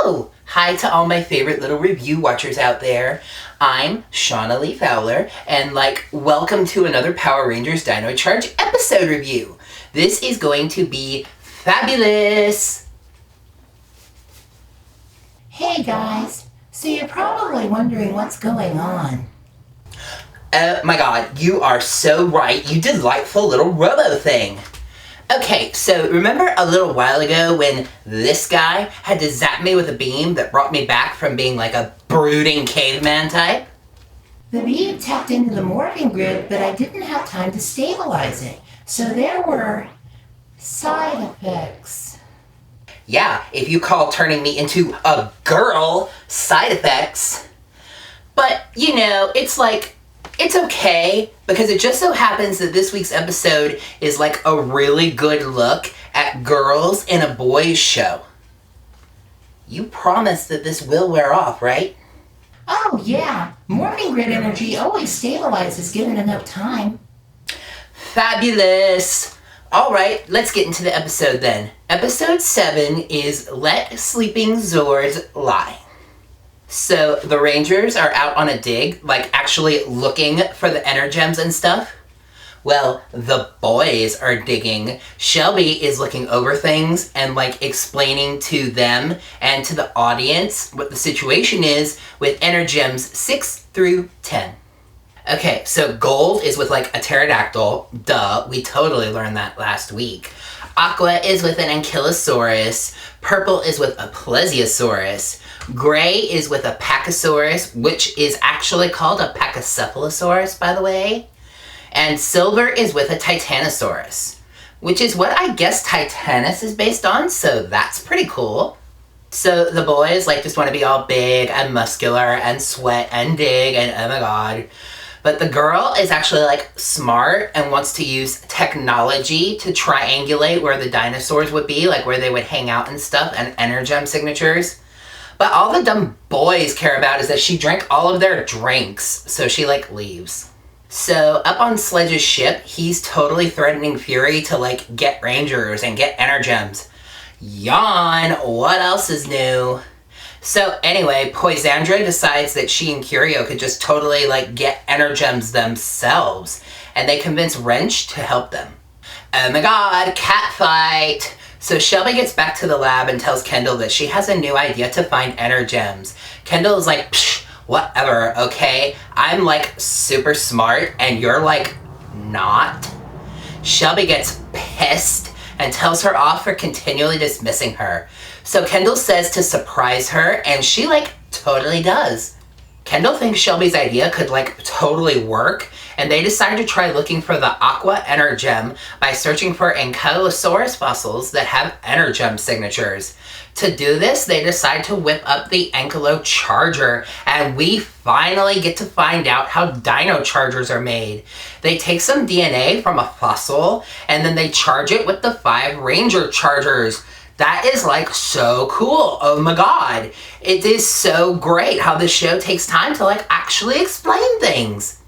Oh, hi to all my favorite little review watchers out there. I'm Shauna Lee Fowler, and welcome to another Power Rangers Dino Charge episode review. This is going to be fabulous. Hey guys, so you're probably wondering what's going on. Oh my god, you are so right, you delightful little robo thing. Okay, so remember a little while ago when this guy had to zap me with a beam that brought me back from being like a brooding caveman type? The beam tapped into the morphing grid, but I didn't have time to stabilize it, so there were side effects. Yeah, if you call turning me into a girl side effects. But, it's okay, because it just so happens that this week's episode is a really good look at girls in a boys show. You promised that this will wear off, right? Oh yeah, morphing grid energy always stabilizes given enough time. Fabulous! Alright, let's get into the episode then. Episode 7 is Let Sleeping Zords Lie. So the Rangers are out on a dig, actually looking for the Energems and stuff. Well, the boys are digging. Shelby is looking over things and explaining to them and to the audience what the situation is with Energems 6 through 10. Okay, so Gold is with a pterodactyl. Duh, we totally learned that last week. Aqua is with an Ankylosaurus. Purple is with a Plesiosaurus. Gray is with a Pachysaurus, which is actually called a Pachycephalosaurus, by the way. And Silver is with a Titanosaurus, which is what I guess Titanus is based on, so that's pretty cool. So the boys just want to be all big and muscular and sweat and dig and oh my god. But the girl is actually smart and wants to use technology to triangulate where the dinosaurs would be, where they would hang out and stuff, and Energem signatures. But all the dumb boys care about is that she drank all of their drinks, so she leaves. So up on Sledge's ship, he's totally threatening Fury to get Rangers and get Energems. Yawn, what else is new? So anyway, Poisandra decides that she and Curio could just totally get Energems themselves, and they convince Wrench to help them. Oh my god, cat fight! So Shelby gets back to the lab and tells Kendall that she has a new idea to find Energems. Kendall is psh, whatever, okay? I'm super smart and you're not. Shelby gets pissed and tells her off for continually dismissing her. So Kendall says to surprise her, and she totally does. Kendall thinks Shelby's idea could totally work, and they decide to try looking for the Aqua Energem by searching for Ankylosaurus fossils that have Energem signatures. To do this, they decide to whip up the Ankylo Charger, and we finally get to find out how Dino Chargers are made. They take some DNA from a fossil, and then they charge it with the 5 Ranger Chargers. That is so cool. Oh my god. It is so great how this show takes time to actually explain things.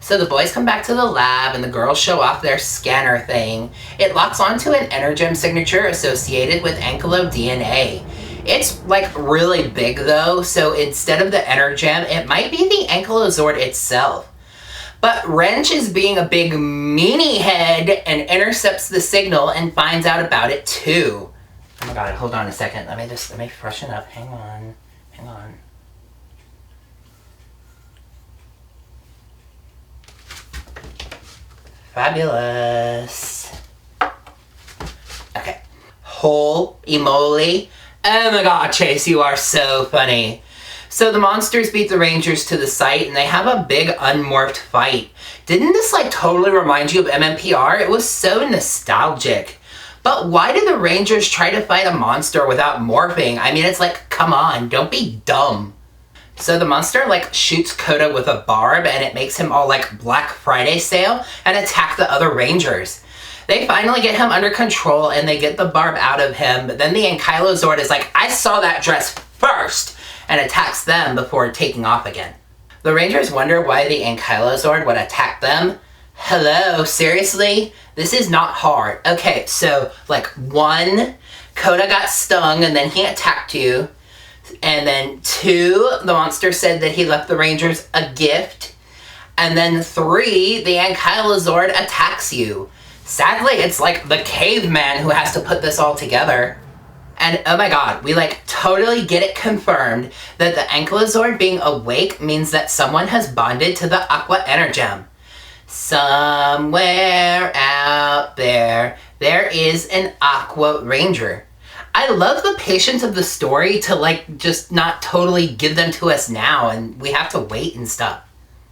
So the boys come back to the lab and the girls show off their scanner thing. It locks onto an Energem signature associated with Ankylo DNA. It's really big though, so instead of the Energem, it might be the Ankylozord itself. But Wrench is being a big meanie head and intercepts the signal and finds out about it too. Oh my god, hold on a second. Let me freshen up. Hang on. Fabulous. Okay. Holy moly. Oh my god, Chase, you are so funny. So the monsters beat the Rangers to the site and they have a big unmorphed fight. Didn't this totally remind you of MMPR? It was so nostalgic. But why did the Rangers try to fight a monster without morphing? I mean, it's come on, don't be dumb. So the monster shoots Koda with a barb and it makes him all Black Friday sale and attack the other Rangers. They finally get him under control and they get the barb out of him, but then the Ankylozord is I saw that dress first, and attacks them before taking off again. The Rangers wonder why the Ankylozord would attack them. Hello, seriously? This is not hard. Okay, so 1, Koda got stung and then he attacked you. And then 2, the monster said that he left the Rangers a gift. And then 3, the Ankylozord attacks you. Sadly, it's like the caveman who has to put this all together. And oh my god, we like totally get it confirmed that the Ankylozord being awake means that someone has bonded to the Aqua Energem. Somewhere out there, there is an Aqua Ranger. I love the patience of the story to like just not totally give them to us now and we have to wait and stuff.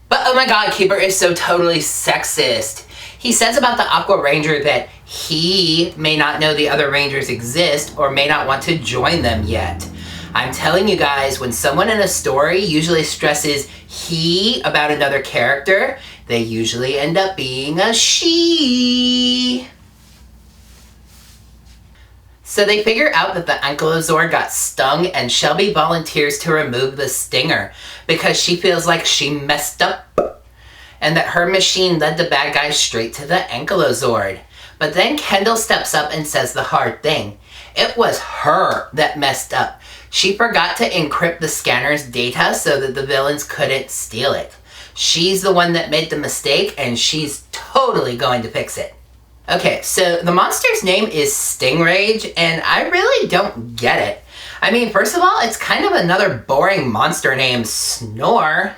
But oh my god, Keeper is so totally sexist. He says about the Aqua Ranger that he may not know the other Rangers exist or may not want to join them yet. I'm telling you guys, when someone in a story usually stresses he about another character, they usually end up being a she. So they figure out that the Ankylozord got stung and Shelby volunteers to remove the stinger because she feels like she messed up and that her machine led the bad guys straight to the Ankylozord. But then Kendall steps up and says the hard thing. It was her that messed up. She forgot to encrypt the scanner's data so that the villains couldn't steal it. She's the one that made the mistake and she's totally going to fix it. Okay, so the monster's name is Stingrage, and I really don't get it. I mean, first of all, it's kind of another boring monster name, Snore.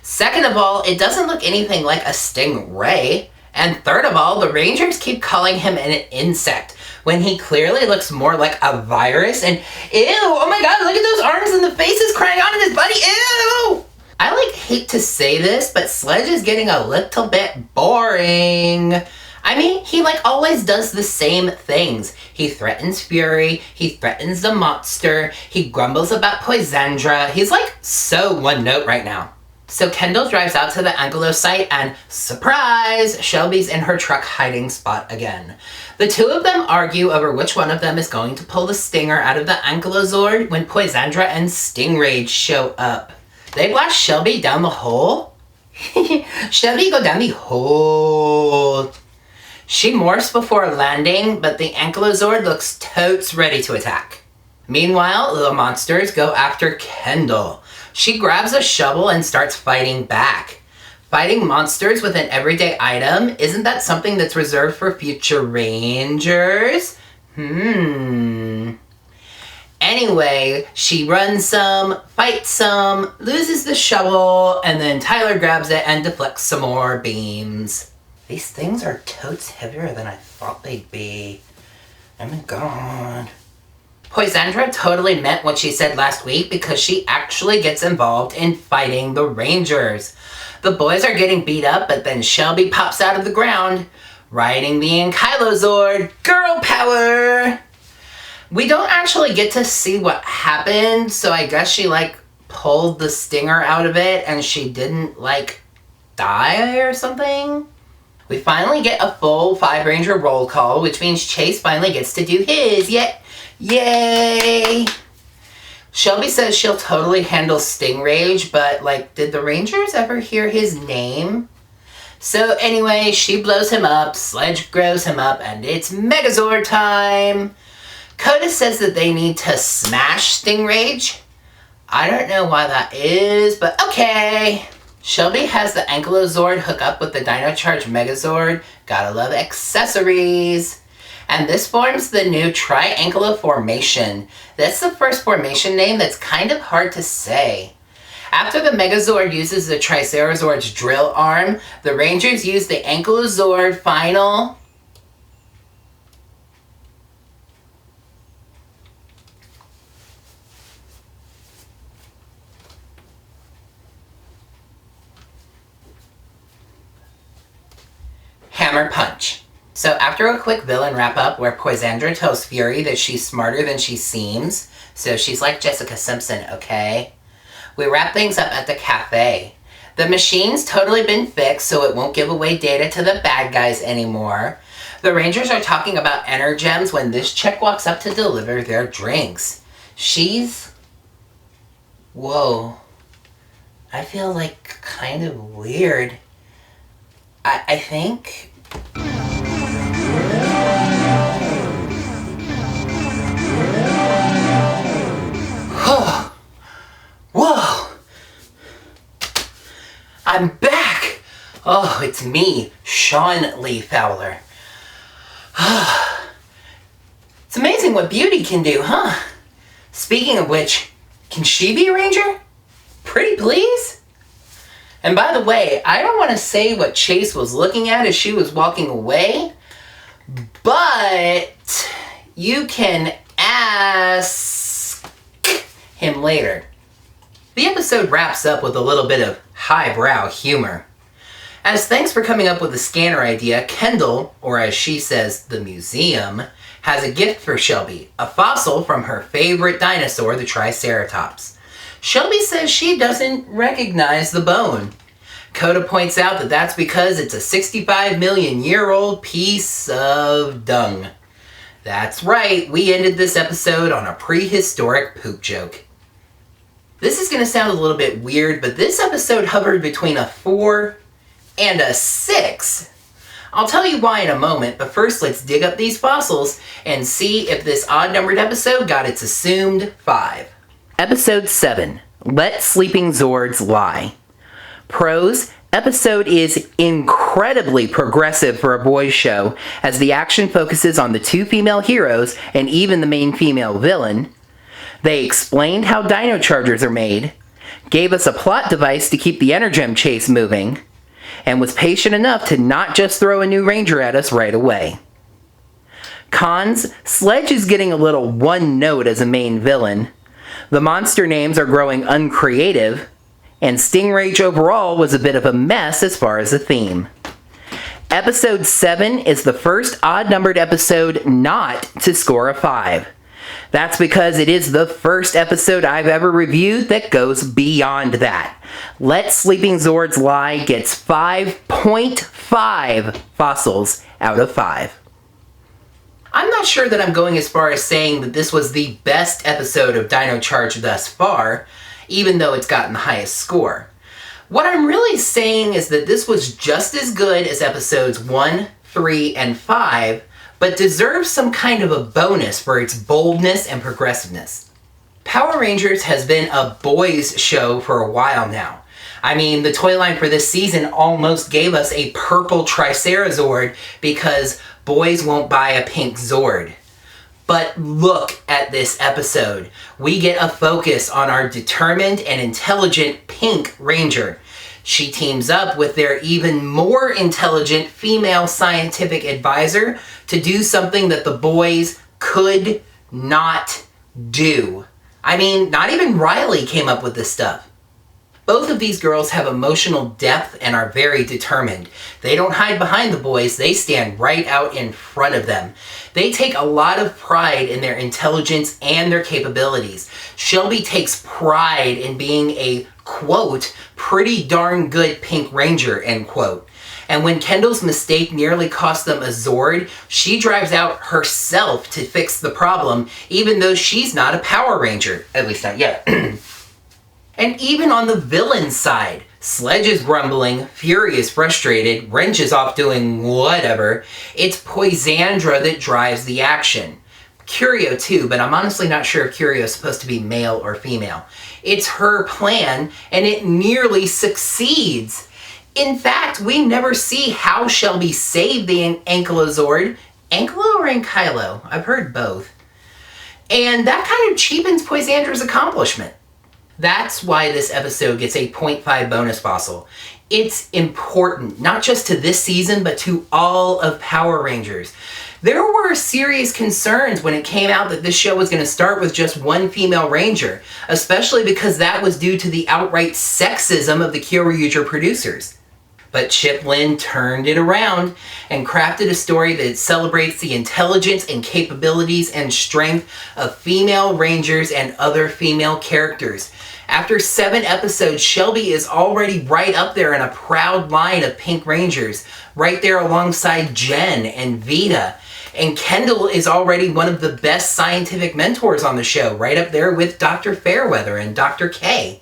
Second of all, it doesn't look anything like a stingray. And third of all, the Rangers keep calling him an insect, when he clearly looks more like a virus, and ew, oh my god, look at those arms and the faces crying out in his body, ew! I like hate to say this, but Sledge is getting a little bit boring. I mean, he like always does the same things. He threatens Fury, he threatens the monster, he grumbles about Poisandra. He's like so one note right now. So Kendall drives out to the Ankylo site and surprise, Shelby's in her truck hiding spot again. The two of them argue over which one of them is going to pull the stinger out of the Ankylozord when Poisandra and Stingrage show up. They blast Shelby down the hole? Shelby go down the hole. She morphs before landing, but the Ankylozord looks totes ready to attack. Meanwhile, the monsters go after Kendall. She grabs a shovel and starts fighting back. Fighting monsters with an everyday item, isn't that something that's reserved for future Rangers? Anyway, she runs some, fights some, loses the shovel, and then Tyler grabs it and deflects some more beams. These things are totes heavier than I thought they'd be. Oh my god. Poisandra totally meant what she said last week because she actually gets involved in fighting the Rangers. The boys are getting beat up, but then Shelby pops out of the ground, riding the Ankylozord. Girl power! We don't actually get to see what happened, so I guess she like pulled the stinger out of it and she didn't like die or something. We finally get a full 5-Ranger roll call, which means Chase finally gets to do his. Yay! Shelby says she'll totally handle Stingrage, but like, did the Rangers ever hear his name? So anyway, she blows him up, Sledge grows him up, and it's Megazord time! Coda says that they need to smash Stingrage. I don't know why that is, but okay. Shelby has the Ankylozord hook up with the Dino Charge Megazord. Gotta love accessories. And this forms the new Triangular Formation. That's the first formation name that's kind of hard to say. After the Megazord uses the Tricerazord's drill arm, the Rangers use the Ankylozord final... Hammer Punch. So after a quick villain wrap-up where Poisandra tells Fury that she's smarter than she seems, so she's like Jessica Simpson, okay? We wrap things up at the cafe. The machine's totally been fixed so it won't give away data to the bad guys anymore. The Rangers are talking about Energems when this chick walks up to deliver their drinks. She's... Whoa. I feel like kind of weird. I think... Oh, it's me, Sean Lee Fowler. It's amazing what beauty can do, huh? Speaking of which, can she be a ranger? Pretty please? And by the way, I don't want to say what Chase was looking at as she was walking away, but you can ask him later. The episode wraps up with a little bit of highbrow humor. As thanks for coming up with the scanner idea, Kendall, or as she says, the museum, has a gift for Shelby, a fossil from her favorite dinosaur, the Triceratops. Shelby says she doesn't recognize the bone. Coda points out that that's because it's a 65 million year old piece of dung. That's right, we ended this episode on a prehistoric poop joke. This is going to sound a little bit weird, but this episode hovered between a 4 and a 6. I'll tell you why in a moment, but first let's dig up these fossils and see if this odd-numbered episode got its assumed 5. Episode 7, Let Sleeping Zords Lie. Pros: episode is incredibly progressive for a boys' show, as the action focuses on the 2 female heroes and even the main female villain. They explained how dino chargers are made, gave us a plot device to keep the Energem chase moving, and was patient enough to not just throw a new ranger at us right away. Cons: Sledge is getting a little one note as a main villain, the monster names are growing uncreative, and Stingrage overall was a bit of a mess as far as the theme. Episode 7 is the first odd-numbered episode not to score a 5. That's because it is the first episode I've ever reviewed that goes beyond that. Let Sleeping Zords Lie gets 5.5 fossils out of 5. I'm not sure that I'm going as far as saying that this was the best episode of Dino Charge thus far, even though it's gotten the highest score. What I'm really saying is that this was just as good as episodes 1, 3, and 5, but deserves some kind of a bonus for its boldness and progressiveness. Power Rangers has been a boys' show for a while now. I mean, the toy line for this season almost gave us a purple Tricerazord because boys won't buy a pink Zord. But look at this episode. We get a focus on our determined and intelligent Pink Ranger. She teams up with their even more intelligent female scientific advisor to do something that the boys could not do. I mean, not even Riley came up with this stuff. Both of these girls have emotional depth and are very determined. They don't hide behind the boys, they stand right out in front of them. They take a lot of pride in their intelligence and their capabilities. Shelby takes pride in being a, quote, pretty darn good Pink Ranger, end quote. And when Kendall's mistake nearly cost them a Zord, she drives out herself to fix the problem, even though she's not a Power Ranger, at least not yet. And even on the villain side, Sledge is grumbling, Fury is frustrated, Wrench is off doing whatever. It's Poisandra that drives the action. Curio too, but I'm honestly not sure if Curio is supposed to be male or female. It's her plan, and it nearly succeeds. In fact, we never see how Shelby saved the Ankylozord. Ankylo or Ankylo? I've heard both. And that kind of cheapens Poisandra's accomplishment. That's why this episode gets a 0.5 bonus fossil. It's important, not just to this season, but to all of Power Rangers. There were serious concerns when it came out that this show was going to start with just one female ranger, especially because that was due to the outright sexism of the Kyoryuger producers. But Chip Lynn turned it around and crafted a story that celebrates the intelligence and capabilities and strength of female rangers and other female characters. After 7 episodes, Shelby is already right up there in a proud line of Pink Rangers, right there alongside Jen and Vita. And Kendall is already one of the best scientific mentors on the show, right up there with Dr. Fairweather and Dr. K.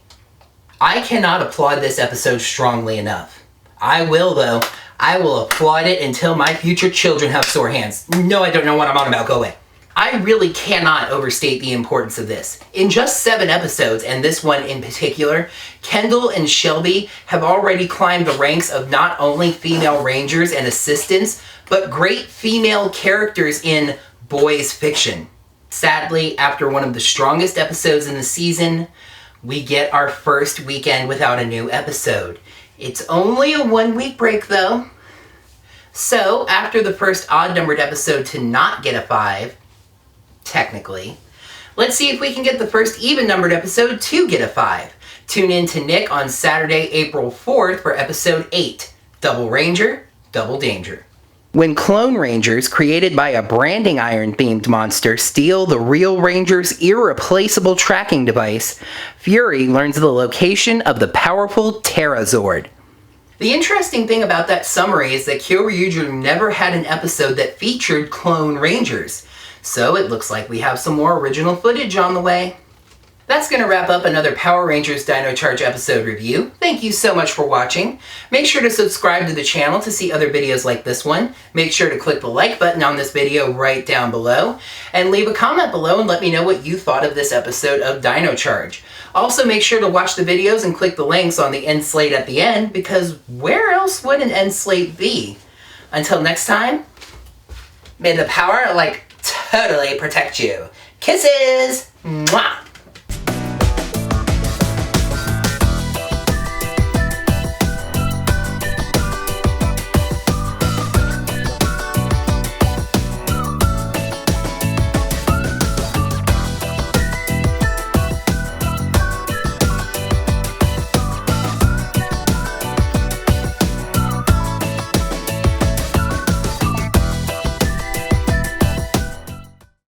I cannot applaud this episode strongly enough. I will, though. I will applaud it until my future children have sore hands. No, I don't know what I'm on about. Go away. I really cannot overstate the importance of this. In just 7 episodes, and this one in particular, Kendall and Shelby have already climbed the ranks of not only female rangers and assistants, but great female characters in boys fiction. Sadly, after one of the strongest episodes in the season, we get our first weekend without a new episode. It's only a 1-week break though. So, after the first odd-numbered episode to not get a 5, technically, let's see if we can get the first even-numbered episode to get a 5. Tune in to Nick on Saturday, April 4th for episode 8, Double Ranger, Double Danger. When Clone Rangers, created by a branding iron-themed monster, steal the real Ranger's irreplaceable tracking device, Fury learns the location of the powerful Terrazord. The interesting thing about that summary is that Kyoryuger never had an episode that featured Clone Rangers, so it looks like we have some more original footage on the way. That's going to wrap up another Power Rangers Dino Charge episode review. Thank you so much for watching. Make sure to subscribe to the channel to see other videos like this one. Make sure to click the like button on this video right down below. And leave a comment below and let me know what you thought of this episode of Dino Charge. Also make sure to watch the videos and click the links on the end slate at the end, because where else would an end slate be? Until next time, may the power totally protect you. Kisses! Mwah!